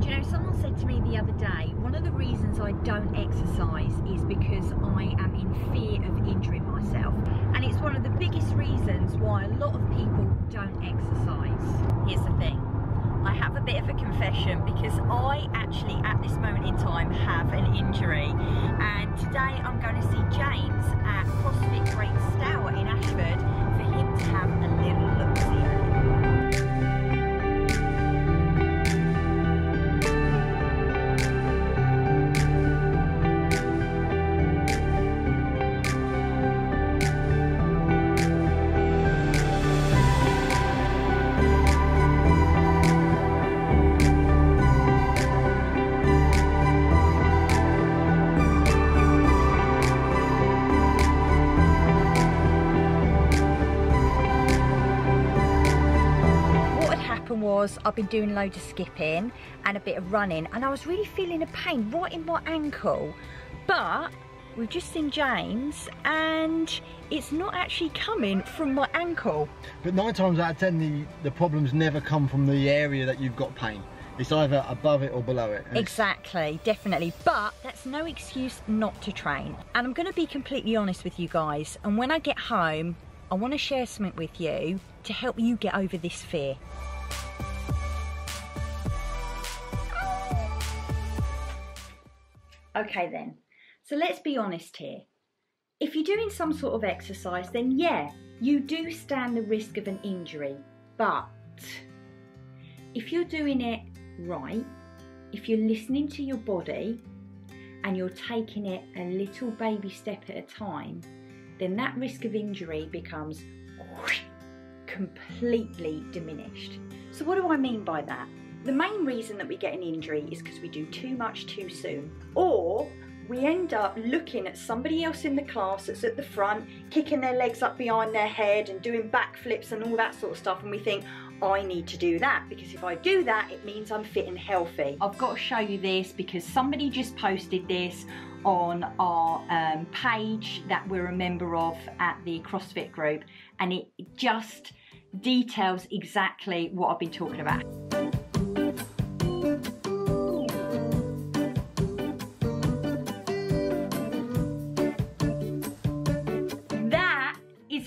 Do you know, someone said to me the other day, one of the reasons I don't exercise is because I am in fear of injuring myself. And it's one of the biggest reasons why a lot of people don't exercise. Here's the thing. I have a bit of a confession because I actually at this moment in time have an injury, and today I'm going to see James at CrossFit Great Stour in Ashford for him to have a little look-see. Was I've been doing loads of skipping and a bit of running, and I was really feeling a pain right in my ankle, but we've just seen James and it's not actually coming from my ankle. But 9 times out of 10 the problems never come from the area that you've got pain. It's either above it or below it. Exactly, definitely, but that's no excuse not to train. And I'm going to be completely honest with you guys, and when I get home I want to share something with you to help you get over this fear. Okay then, so let's be honest here. If you're doing some sort of exercise, then yeah, you do stand the risk of an injury. But if you're doing it right, if you're listening to your body and you're taking it a little baby step at a time, then that risk of injury becomes completely diminished. So what do I mean by that? The main reason that we get an injury is because we do too much too soon, or we end up looking at somebody else in the class that's at the front, kicking their legs up behind their head and doing backflips and all that sort of stuff, and we think, I need to do that because if I do that, it means I'm fit and healthy. I've got to show you this because somebody just posted this on our page that we're a member of at the CrossFit group, and it just details exactly what I've been talking about.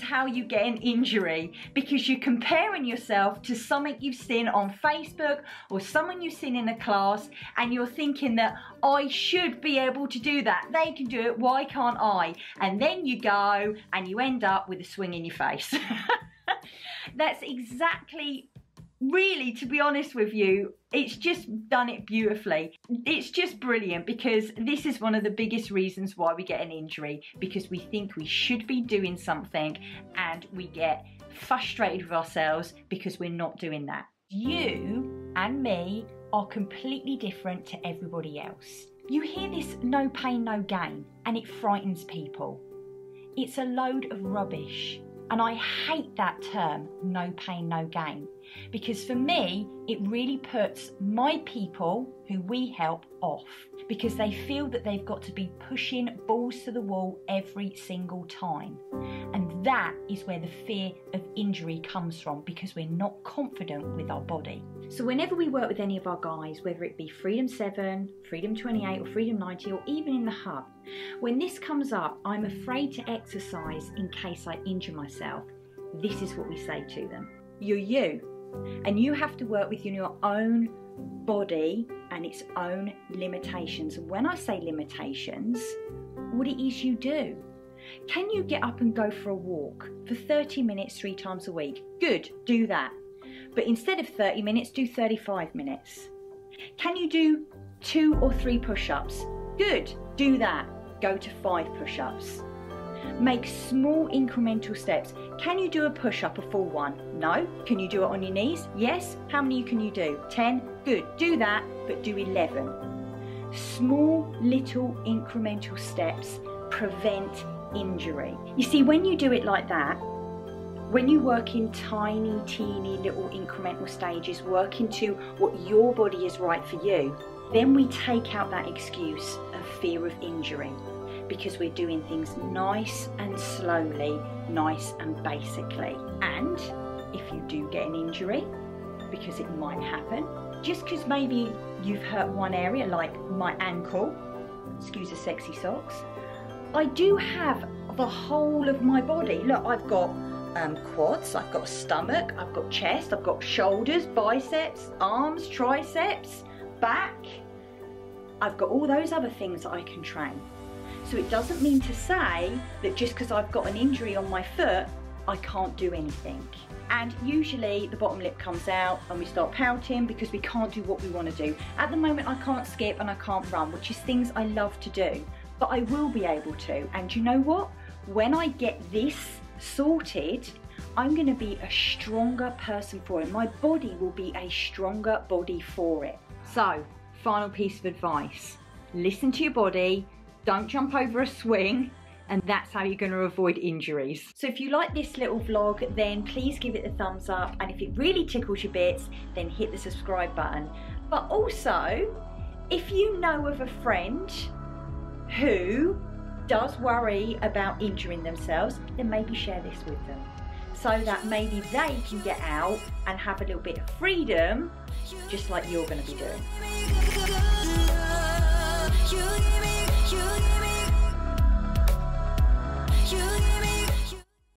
How you get an injury, because you're comparing yourself to something you've seen on Facebook or someone you've seen in a class, and you're thinking that I should be able to do that. They can do it, why can't I? And then you go and you end up with a swing in your face. That's exactly, really, to be honest with you, it's just done it beautifully. It's just brilliant, because this is one of the biggest reasons why we get an injury, because we think we should be doing something and we get frustrated with ourselves because we're not doing that. You and me are completely different to everybody else. You hear this no pain, no gain, and it frightens people. It's a load of rubbish. And I hate that term, no pain, no gain, because for me, it really puts my people who we help off, because they feel that they've got to be pushing balls to the wall every single time. And that is where the fear of injury comes from, because we're not confident with our body. So whenever we work with any of our guys, whether it be Freedom 7, Freedom 28 or Freedom 90, or even in the hub, when this comes up, I'm afraid to exercise in case I injure myself. This is what we say to them. You're you, and you have to work within your own body and its own limitations. And when I say limitations, what it is you do. Can you get up and go for a walk for 30 minutes 3 times a week? Good, do that. But instead of 30 minutes, do 35 minutes. Can you do 2 or 3 push-ups? Good, do that. Go to 5 push-ups. Make small incremental steps. Can you do a push-up, a full one? No. Can you do it on your knees? Yes. How many can you do? 10? Good, do that, but do 11. Small little incremental steps prevent injury. You see, when you do it like that, when you work in tiny, teeny little incremental stages, working to what your body is right for you, then we take out that excuse of fear of injury, because we're doing things nice and slowly, nice and basically. And if you do get an injury, because it might happen, just because maybe you've hurt one area, like my ankle, excuse the sexy socks, I do have the whole of my body. Look, I've got quads, I've got a stomach, I've got chest, I've got shoulders, biceps, arms, triceps, back. I've got all those other things that I can train. So it doesn't mean to say that just because I've got an injury on my foot, I can't do anything. And usually the bottom lip comes out and we start pouting because we can't do what we want to do. At the moment I can't skip and I can't run, which is things I love to do, but I will be able to. And you know what? When I get this sorted, I'm going to be a stronger person for it. My body will be a stronger body for it. So, final piece of advice. Listen to your body, don't jump over a swing, and that's how you're going to avoid injuries. So if you like this little vlog, then please give it a thumbs up, and if it really tickles your bits, then hit the subscribe button. But also, if you know of a friend who does worry about injuring themselves, then maybe share this with them, so that maybe they can get out and have a little bit of freedom, just like you're going to be doing.